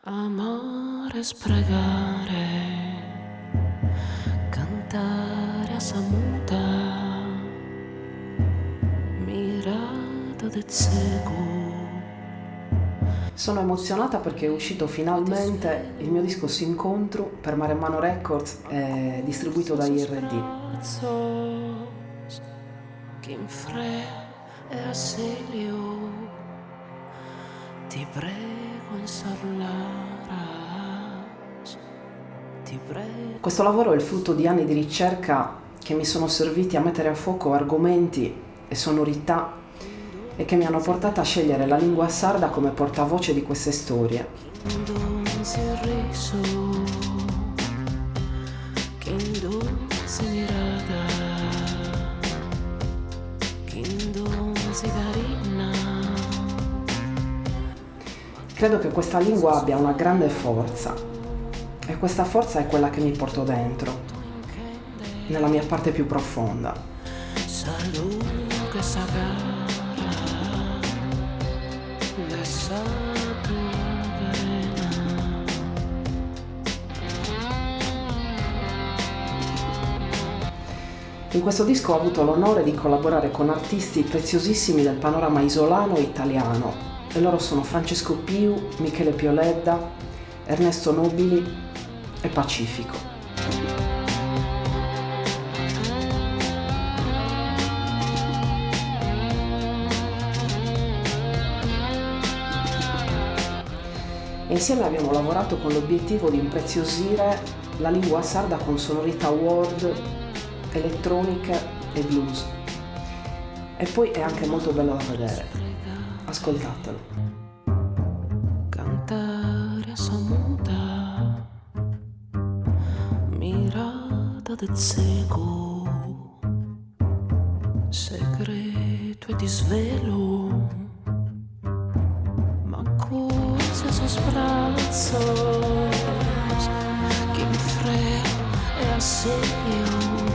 Amore sprecare, cantare a samuta, mirata de cieco. Sono emozionata perché è uscito finalmente il mio disco S'Incontro per Maremmano Records e distribuito da IRD. E Aselio, ti prego insarlaras, ti prego. Questo lavoro è il frutto di anni di ricerca che mi sono serviti a mettere a fuoco argomenti e sonorità e che mi hanno portata a scegliere la lingua sarda come portavoce di queste storie. Credo che questa lingua abbia una grande forza e questa forza è quella che mi porto dentro, nella mia parte più profonda. In questo disco ho avuto l'onore di collaborare con artisti preziosissimi del panorama isolano e italiano, e loro sono Francesco Piu, Michele Pioledda, Ernesto Nobili e Pacifico. E insieme abbiamo lavorato con l'obiettivo di impreziosire la lingua sarda con sonorità world, elettroniche e blues. E poi è anche molto bello da vedere. Ascoltatelo. Cantare a samuta, mirata de cieco, segreto e ti svelo, ma corse esos brazos que me frea e asedio.